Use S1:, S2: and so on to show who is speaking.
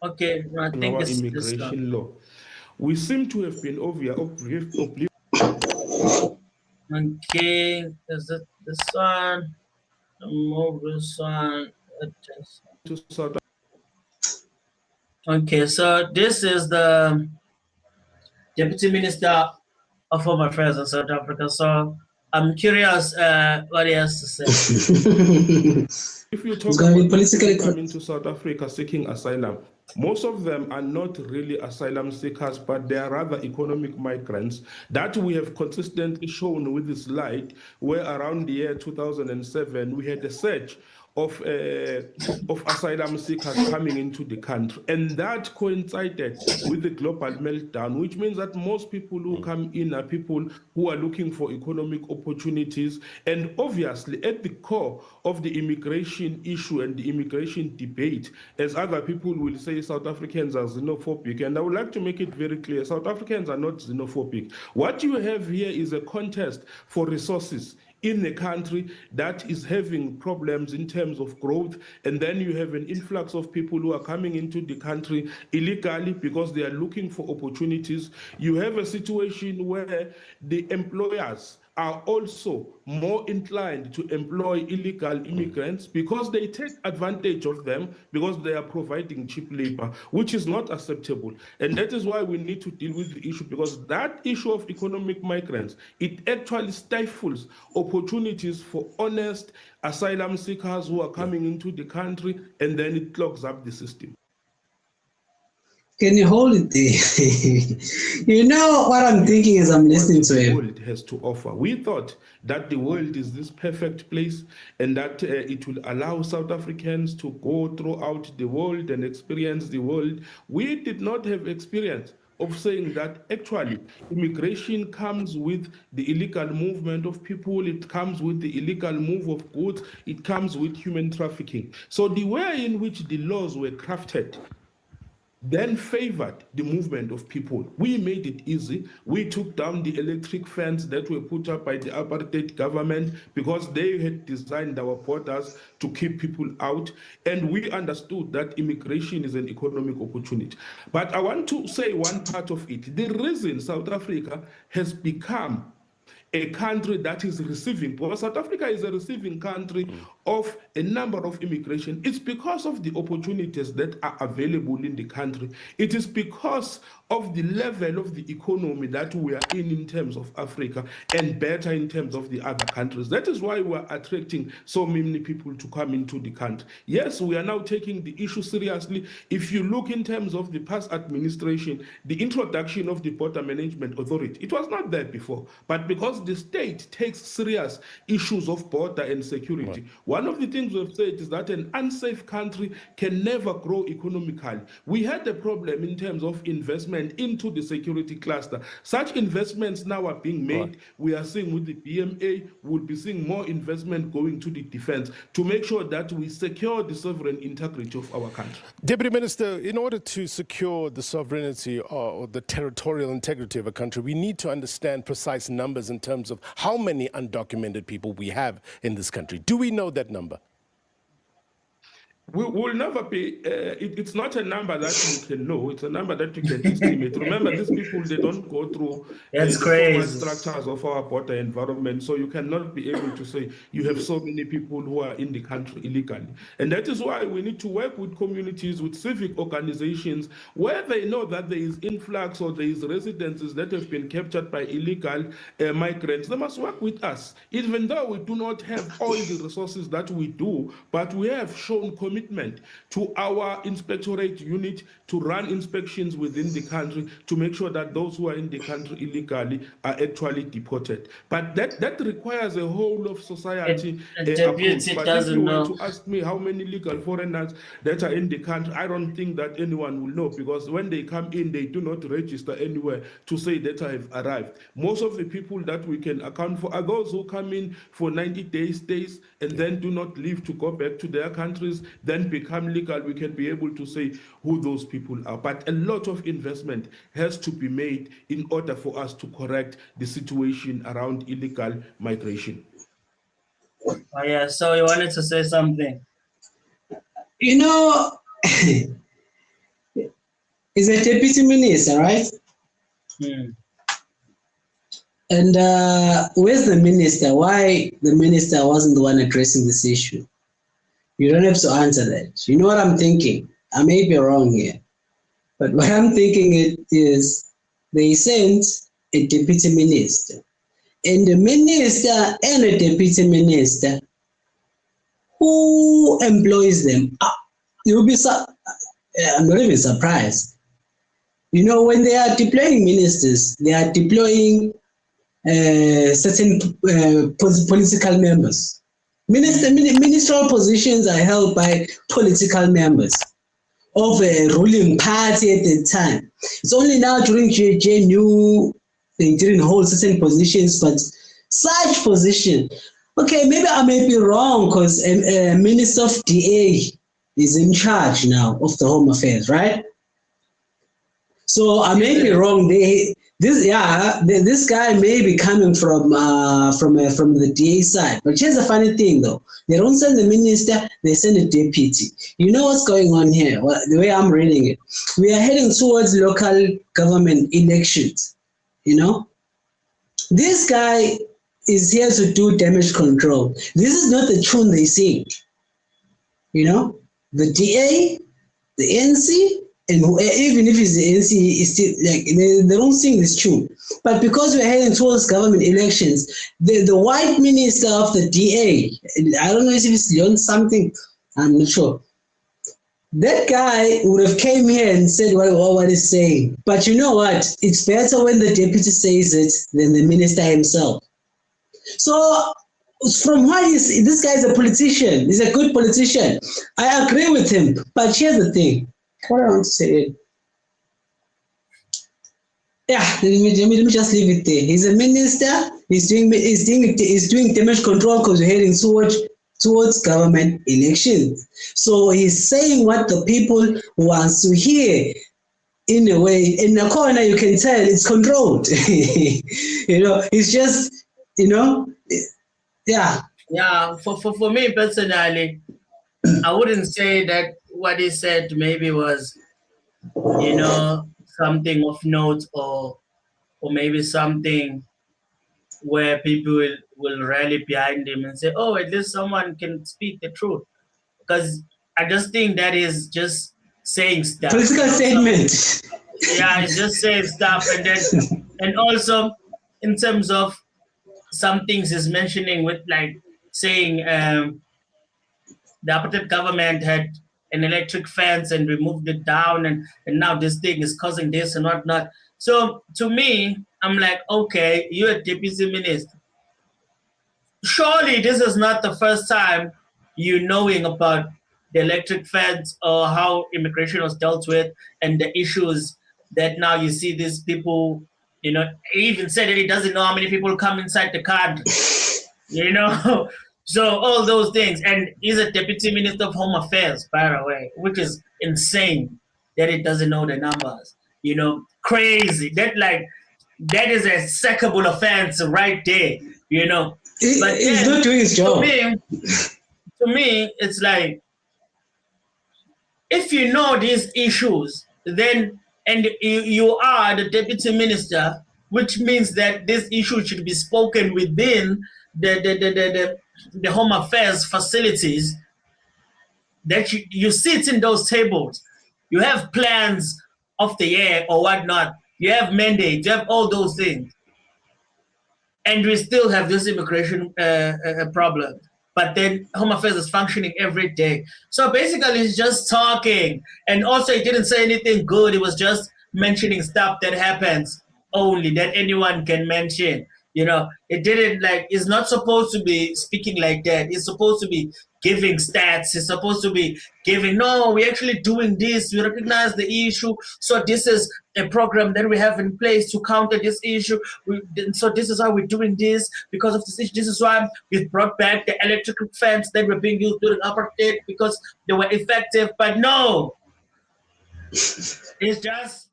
S1: Okay, I think
S2: our
S1: it's
S2: immigration law. We seem to have been oblivious.
S1: Okay, is it this one? Move this one.
S2: To South
S1: Okay, so this is the Deputy Minister of Home Affairs in South Africa. So I'm curious what he has to say.
S2: If you talk about people coming to South Africa seeking asylum, most of them are not really asylum seekers, but they are rather economic migrants that we have consistently shown with this slide, where around the year 2007, we had a surge of asylum seekers coming into the country. And that coincided with the global meltdown, which means that most people who come in are people who are looking for economic opportunities. And obviously, at the core of the immigration issue and the immigration debate, as other people will say, South Africans are xenophobic. And I would like to make it very clear, South Africans are not xenophobic. What you have here is a contest for resources in a country that is having problems in terms of growth, and then you have an influx of people who are coming into the country illegally because they are looking for opportunities. You have a situation where the employers are also more inclined to employ illegal immigrants because they take advantage of them because they are providing cheap labor, which is not acceptable. And that is why we need to deal with the issue, because that issue of economic migrants, it actually stifles opportunities for honest asylum seekers who are coming into the country, and then it clogs up the system.
S3: Can you hold it there? You know what I'm thinking as I'm listening to him.
S2: What the world has to offer. We thought that the world is this perfect place and that it will allow South Africans to go throughout the world and experience the world. We did not have experience of saying that actually immigration comes with the illegal movement of people, it comes with the illegal move of goods, it comes with human trafficking. So the way in which the laws were crafted then favored the movement of people. We made it easy. We took down the electric fence that were put up by the apartheid government because they had designed our borders to keep people out. And we understood that immigration is an economic opportunity. But I want to say one part of it. The reason South Africa has become a country that is receiving, because South Africa is a receiving country of a number of immigration. It's because of the opportunities that are available in the country. It is because of the level of the economy that we are in terms of Africa and better in terms of the other countries. That is why we are attracting so many people to come into the country. Yes, we are now taking the issue seriously. If you look in terms of the past administration, the introduction of the Border Management Authority, it was not there before, but because the state takes serious issues of border and security. Right. One of the things we've said is that an unsafe country can never grow economically. We had a problem in terms of investment into the security cluster. Such investments now are being made. Right. We are seeing with the BMA, we'll be seeing more investment going to the defense to make sure that we secure the sovereign integrity of our country.
S4: Deputy Minister, in order to secure the sovereignty or the territorial integrity of a country, we need to understand precise numbers in terms of how many undocumented people we have in this country. Do we know that number?
S2: We will never be, it's not a number that you can know, it's a number that you can estimate. Remember, these people, they don't go through the formal structures of our border environment, so you cannot be able to say you have so many people who are in the country illegally. And that is why we need to work with communities, with civic organizations, where they know that there is influx or there is residences that have been captured by illegal migrants. They must work with us, even though we do not have all the resources that we do, but we have shown commitment to our inspectorate unit to run inspections within the country to make sure that those who are in the country illegally are actually deported. But that requires a whole of society approach. But if you were to ask me how many legal foreigners that are in the country, I don't think that anyone will know, because when they come in, they do not register anywhere to say that I have arrived. Most of the people that we can account for are those who come in for 90 days stays and then do not leave to go back to their countries, then become legal. We can be able to say who those people are. But a lot of investment has to be made in order for us to correct the situation around illegal migration.
S1: Oh yeah, so you wanted to say something?
S3: You know, is a deputy minister, right? And where's the minister? Why the minister wasn't the one addressing this issue? You don't have to answer that. You know what I'm thinking? I may be wrong here, but what I'm thinking is they sent a deputy minister, and the minister and a deputy minister, who employs them? You'll be I'm not even surprised. You know, when they are deploying ministers, they are deploying certain political members. Ministerial positions are held by political members of a ruling party at the time. It's only now during JNU they didn't hold certain positions, but such position. Okay, maybe I may be wrong because a minister of DA is in charge now of the Home Affairs, right? So I may be wrong. This guy may be coming from the DA side. But here's the funny thing, though: they don't send the minister; they send a deputy. You know what's going on here? Well, the way I'm reading it, we are heading towards local government elections. You know, this guy is here to do damage control. This is not the tune they sing. You know, the DA, the NC. And even if it's the NC, it's still like they don't sing this tune. But because we're heading towards government elections, the white minister of the DA, I don't know if it's Leon something, I'm not sure. That guy would have came here and said what he's saying. But you know what? It's better when the deputy says it than the minister himself. So from what this guy is a politician, he's a good politician. I agree with him. But here's the thing. What I want to say, let me just leave it there. He's a minister. He's doing damage control because we're heading towards government elections. So he's saying what the people wants to hear. In a way, in the corner, you can tell it's controlled. You know, it's just, you know, yeah.
S1: Yeah, for me personally, I wouldn't say that what he said maybe was, you know, something of note or maybe something where people will rally behind him and say, oh, at least someone can speak the truth. Because I just think that is just saying stuff.
S3: Political statement.
S1: Yeah, it's just saying stuff. And then, and also in terms of some things he's mentioning with like saying the apartheid government had an electric fence and we moved it down and now this thing is causing this and whatnot. So to me, I'm like, okay, you're a deputy minister. Surely this is not the first time you knowing about the electric fence or how immigration was dealt with and the issues that now you see these people, you know, he even said that he doesn't know how many people come inside the country, you know? So all those things, and he's a deputy minister of Home Affairs, by the way, which is insane that he doesn't know the numbers. You know, crazy. That is a sackable offense right there. You know,
S3: but he's not doing his job.
S1: To me, it's like if you know these issues, then and you are the deputy minister, which means that this issue should be spoken within the Home Affairs facilities, that you sit in those tables, you have plans of the year or whatnot, you have mandates, you have all those things, and we still have this immigration problem. But then Home Affairs is functioning every day. So basically he's just talking, and also he didn't say anything good, he was just mentioning stuff that happens only, that anyone can mention. You know, it didn't like, it's not supposed to be speaking like that. It's supposed to be giving stats. It's supposed to be giving, no, we're actually doing this. We recognize the issue. So this is a program that we have in place to counter this issue. So this is how we're doing this because of this issue. This is why we've brought back the electrical fence that were being used during apartheid because they were effective. But no, it's just